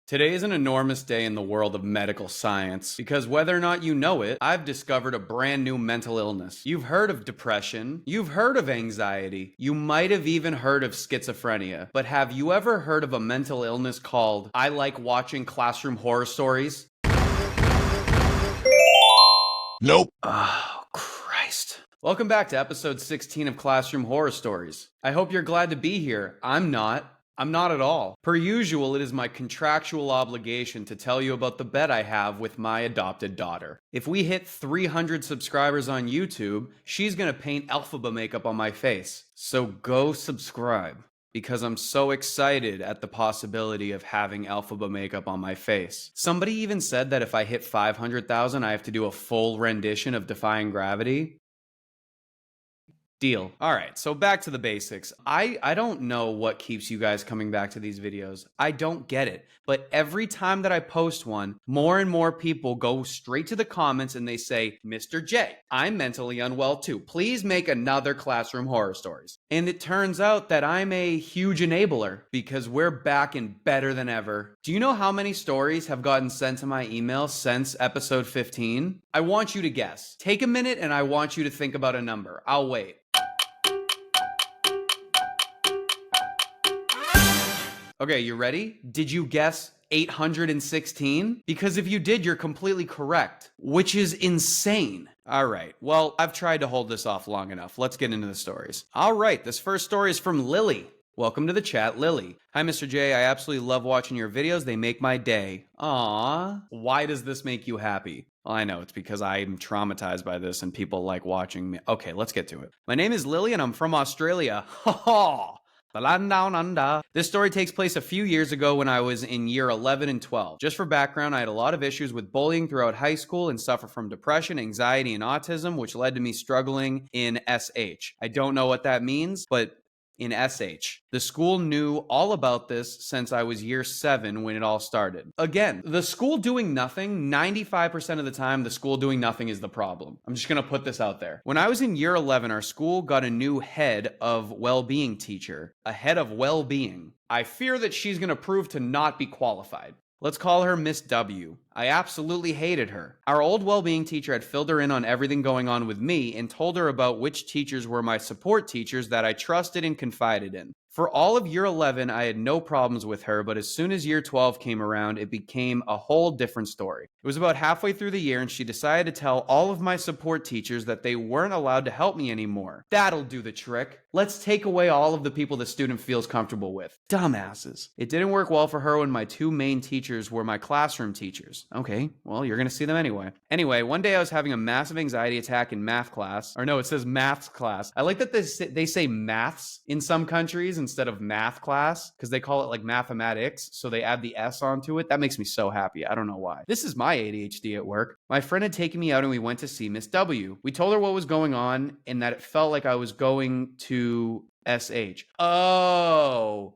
Today is an enormous day in the world of medical science because whether or not you know it, I've discovered a brand new mental illness. You've heard of depression, you've heard of anxiety, you might have even heard of schizophrenia, but have you ever heard of a mental illness called I like watching classroom horror stories? Nope. Oh, Christ. Welcome back to episode 16 of Classroom Horror Stories. I hope you're glad to be here. I'm not. I'm not at all. Per usual, it is my contractual obligation to tell you about the bet I have with my adopted daughter. If we hit 300 subscribers on YouTube, she's gonna paint alphabet makeup on my face. So go subscribe, because I'm so excited at the possibility of having alphabet makeup on my face. Somebody even said that if I hit 500,000, I have to do a full rendition of Defying Gravity. Deal. All right, so back to the basics. I don't know what keeps you guys coming back to these videos. I don't get it. But every time that I post one, more and more people go straight to the comments and they say, Mr. J, I'm mentally unwell too. Please make another Classroom Horror Stories. And it turns out that I'm a huge enabler because we're back and better than ever. Do you know how many stories have gotten sent to my email since episode 15? I want you to guess. Take a minute and I want you to think about a number. I'll wait. Okay, you ready? Did you guess 816? Because if you did, you're completely correct, which is insane. All right, well, I've tried to hold this off long enough. Let's get into the stories. All right, this first story is from Lily. Welcome to the chat, Lily. Hi, Mr. J. I absolutely love watching your videos. They make my day. Aww. Why does this make you happy? Well, I know, it's because I'm traumatized by this and people like watching me. Okay, let's get to it. My name is Lily and I'm from Australia. Ha ha! The land down under. This story takes place a few years ago when I was in year 11 and 12. Just for background, I had a lot of issues with bullying throughout high school and suffer from depression, anxiety, and autism, which led to me struggling in SH. I don't know what that means, but in SH. The school knew all about this since I was year 7 when it all started. Again, the school doing nothing, 95% of the time, the school doing nothing is the problem. I'm just gonna put this out there. When I was in year 11, our school got a new head of well-being teacher. A head of well-being. I fear that she's gonna prove to not be qualified. Let's call her Miss W. I absolutely hated her. Our old well-being teacher had filled her in on everything going on with me and told her about which teachers were my support teachers that I trusted and confided in. For all of year 11, I had no problems with her, but as soon as year 12 came around, it became a whole different story. It was about halfway through the year and she decided to tell all of my support teachers that they weren't allowed to help me anymore. That'll do the trick. Let's take away all of the people the student feels comfortable with. Dumbasses. It didn't work well for her when my two main teachers were my classroom teachers. Okay, well, you're gonna see them anyway. Anyway, one day I was having a massive anxiety attack in math class. Or no, it says maths class. I like that they say maths in some countries instead of math class because they call it like mathematics, so they add the S onto it. That makes me so happy. I don't know why. This is my ADHD at work. My friend had taken me out and we went to see Miss W. We told her what was going on and that it felt like I was going to SH. Oh,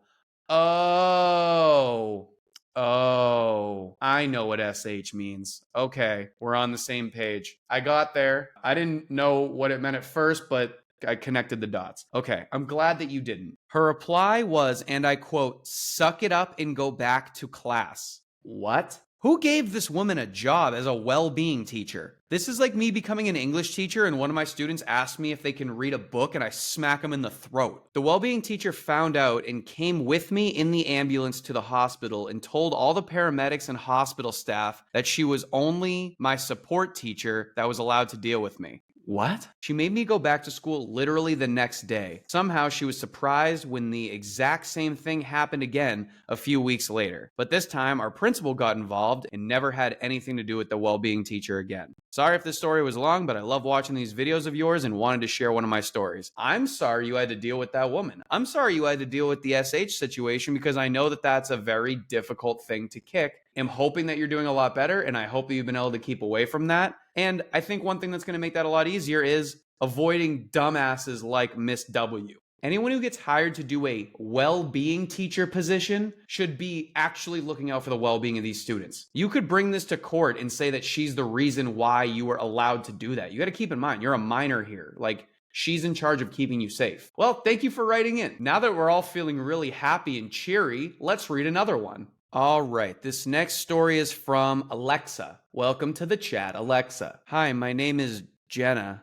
I know what SH means. Okay, we're on the same page. I got there. I didn't know what it meant at first, but I connected the dots. Okay, I'm glad that you didn't. Her reply was, and I quote, "Suck it up and go back to class." What? Who gave this woman a job as a well-being teacher? This is like me becoming an English teacher and one of my students asks me if they can read a book and I smack them in the throat. The well-being teacher found out and came with me in the ambulance to the hospital and told all the paramedics and hospital staff that she was only my support teacher that was allowed to deal with me. What? She made me go back to school literally the next day. Somehow she was surprised when the exact same thing happened again a few weeks later. But this time our principal got involved and never had anything to do with the well-being teacher again. Sorry if this story was long, but I love watching these videos of yours and wanted to share one of my stories. I'm sorry you had to deal with that woman. I'm sorry you had to deal with the SH situation because I know that that's a very difficult thing to kick. I'm hoping that you're doing a lot better and I hope that you've been able to keep away from that. And I think one thing that's going to make that a lot easier is avoiding dumbasses like Miss W. Anyone who gets hired to do a well-being teacher position should be actually looking out for the well-being of these students. You could bring this to court and say that she's the reason why you were allowed to do that. You got to keep in mind, you're a minor here. Like, she's in charge of keeping you safe. Well, thank you for writing in. Now that we're all feeling really happy and cheery, let's read another one. All right, this next story is from Alexa. Welcome to the chat, Alexa. Hi, my name is Jenna.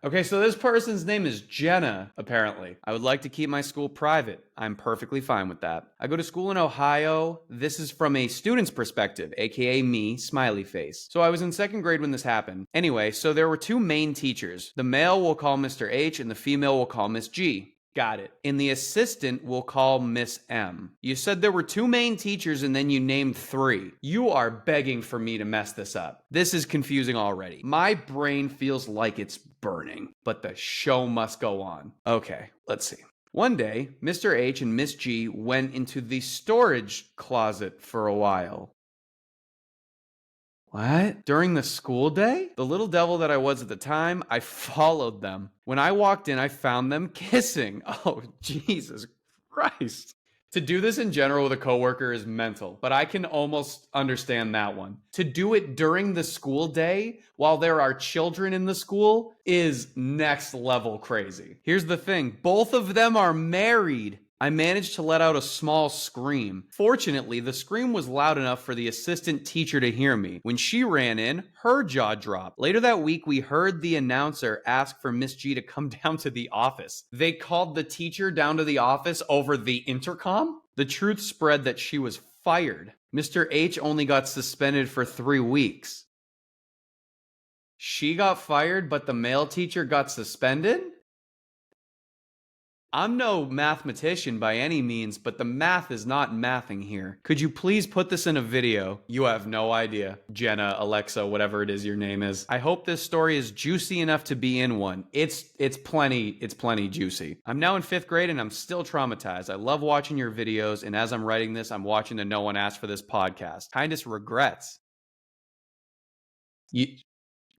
Okay, so this person's name is Jenna, apparently. I would like to keep my school private. I'm perfectly fine with that. I go to school in Ohio. This is from a student's perspective, aka me, smiley face. So I was in second grade when this happened. Anyway, so there were two main teachers. The male we'll call Mr. H and the female we'll call Miss G. Got it. And the assistant we'll call Miss M. You said there were two main teachers and then you named three. You are begging for me to mess this up. This is confusing already. My brain feels like it's burning, but the show must go on. Okay, let's see. One day, Mr. H and Miss G went into the storage closet for a while. What? During the school day? The little devil that I was at the time, I followed them. When I walked in, I found them kissing. Oh, Jesus Christ. To do this in general with a coworker is mental, but I can almost understand that one. To do it during the school day while there are children in the school is next level crazy. Here's the thing, both of them are married. I managed to let out a small scream. Fortunately, the scream was loud enough for the assistant teacher to hear me. When she ran in, her jaw dropped. Later that week, we heard the announcer ask for Miss G to come down to the office. They called the teacher down to the office over the intercom? The truth spread that she was fired. Mr. H only got suspended for 3 weeks. She got fired, but the male teacher got suspended? I'm no mathematician by any means, but the math is not mathing here. Could you please put this in a video? You have no idea. Jenna, Alexa, whatever it is your name is. I hope this story is juicy enough to be in one. It's plenty juicy. I'm now in 5th grade and I'm still traumatized. I love watching your videos, and as I'm writing this, I'm watching the No One Asked for This podcast. Kindest regrets.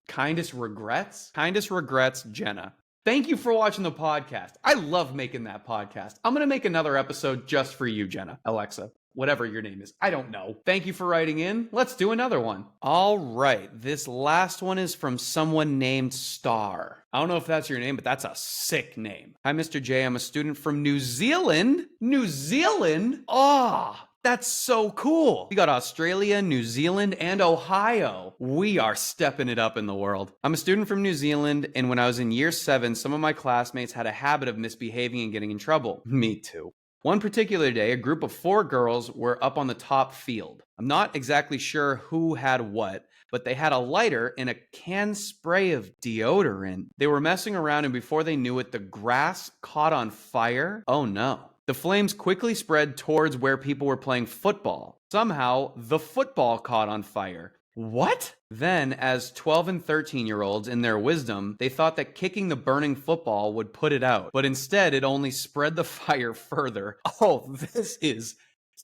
Kindest regrets? Kindest regrets, Jenna. Thank you for watching the podcast. I love making that podcast. I'm going to make another episode just for you, Jenna, Alexa, whatever your name is. I don't know. Thank you for writing in. Let's do another one. All right. This last one is from someone named Star. I don't know if that's your name, but that's a sick name. Hi, Mr. J. I'm a student from New Zealand. New Zealand? Ah. That's so cool. We got Australia, New Zealand, and Ohio. We are stepping it up in the world. I'm a student from New Zealand, and when I was in year 7, some of my classmates had a habit of misbehaving and getting in trouble. Me too. One particular day, a group of 4 girls were up on the top field. I'm not exactly sure who had what, but they had a lighter and a can spray of deodorant. They were messing around, and before they knew it, the grass caught on fire. Oh no. The flames quickly spread towards where people were playing football. Somehow, the football caught on fire. What? Then, as 12 and 13-year-olds, in their wisdom, they thought that kicking the burning football would put it out. But instead, it only spread the fire further. Oh, this is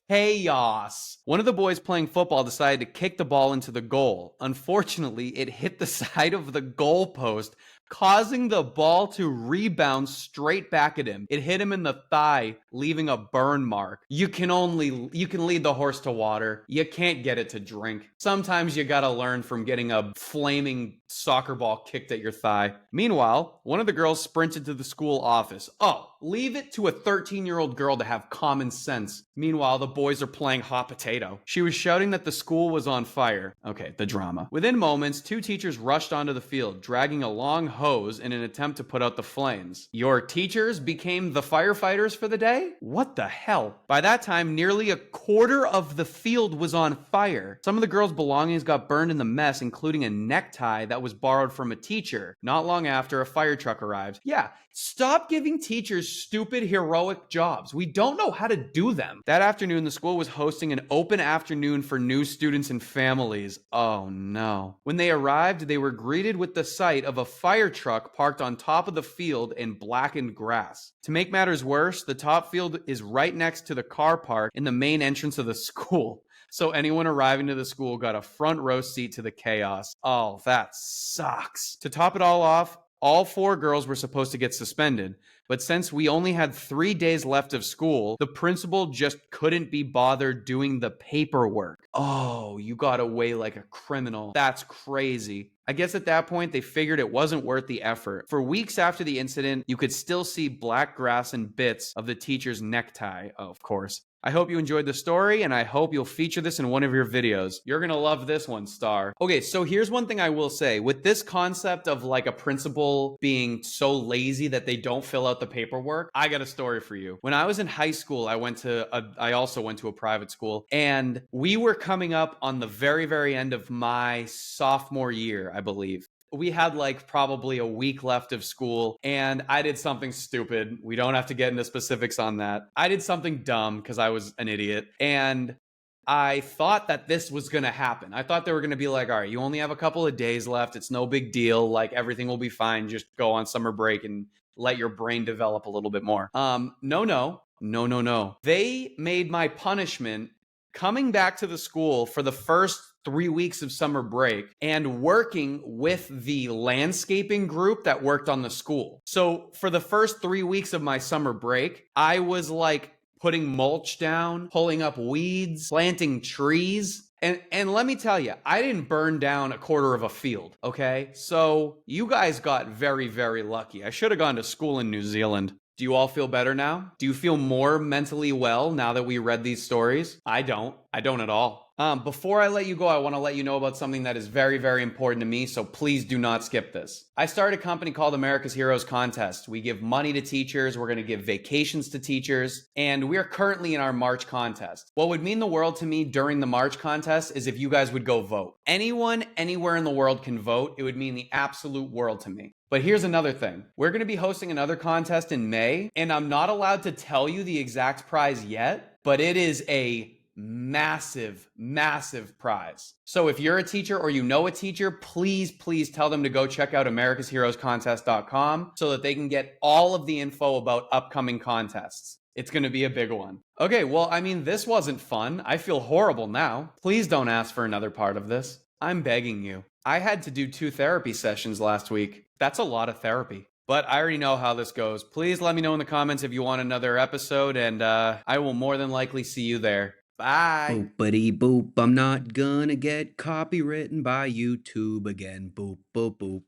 chaos. One of the boys playing football decided to kick the ball into the goal. Unfortunately, it hit the side of the goal post, causing the ball to rebound straight back at him. It hit him in the thigh, leaving a burn mark. You can lead the horse to water. You can't get it to drink. Sometimes you gotta learn from getting a flaming soccer ball kicked at your thigh. Meanwhile, one of the girls sprinted to the school office. Oh, leave it to a 13-year-old girl to have common sense. Meanwhile, the boys are playing hot potato. She was shouting that the school was on fire. Okay, the drama. Within moments, 2 teachers rushed onto the field, dragging a long hose in an attempt to put out the flames. Your teachers became the firefighters for the day? What the hell? By that time, nearly a quarter of the field was on fire. Some of the girls' belongings got burned in the mess, including a necktie that was borrowed from a teacher. Not long after, a fire truck arrived. Yeah, stop giving teachers stupid, heroic jobs. We don't know how to do them. That afternoon, the school was hosting an open afternoon for new students and families. Oh no. When they arrived, they were greeted with the sight of a fire truck parked on top of the field in blackened grass. To make matters worse, the top field is right next to the car park in the main entrance of the school. So anyone arriving to the school got a front row seat to the chaos. Oh, that sucks. To top it all off, all 4 girls were supposed to get suspended, but since we only had 3 days left of school, the principal just couldn't be bothered doing the paperwork. Oh, you got away like a criminal. That's crazy. I guess at that point, they figured it wasn't worth the effort. For weeks after the incident, you could still see black grass and bits of the teacher's necktie, of course. I hope you enjoyed the story, and I hope you'll feature this in one of your videos. You're gonna love this one, Star. Okay, so here's one thing I will say. With this concept of like a principal being so lazy that they don't fill out the paperwork, I got a story for you. When I was in high school, I also went to a private school, and we were coming up on the very, very end of my sophomore year, I believe. We had like probably a week left of school, and I did something stupid. We don't have to get into specifics on that. I did something dumb because I was an idiot, and I thought that this was going to happen. I thought they were going to be like, all right, you only have a couple of days left. It's no big deal. Like, everything will be fine. Just go on summer break and let your brain develop a little bit more. No. They made my punishment coming back to the school for the first 3 weeks of summer break and working with the landscaping group that worked on the school. So for the first 3 weeks of my summer break, I was like putting mulch down, pulling up weeds, planting trees. And let me tell you, I didn't burn down a quarter of a field, okay? So you guys got very, very lucky. I should have gone to school in New Zealand. Do you all feel better now? Do you feel more mentally well now that we read these stories? I don't. I don't at all. Before I let you go, I want to let you know about something that is very, very important to me, so please do not skip this. I started a company called America's Heroes Contest. We give money to teachers, we're going to give vacations to teachers, and we are currently in our March contest. What would mean the world to me during the March contest is if you guys would go vote. Anyone, anywhere in the world can vote. It would mean the absolute world to me. But here's another thing. We're going to be hosting another contest in May, and I'm not allowed to tell you the exact prize yet, but it is a massive, massive prize. So if you're a teacher or you know a teacher, please tell them to go check out americasheroescontest.com so that they can get all of the info about upcoming contests. It's going to be a big one. Okay, well, I mean, this wasn't fun. I feel horrible now. Please don't ask for another part of this. I'm begging you. I had to do 2 therapy sessions last week. That's a lot of therapy. But I already know how this goes. Please let me know in the comments if you want another episode, and I will more than likely see you there. Bye. Boopity boop, I'm not gonna get copywritten by YouTube again. Boop, boop, boop.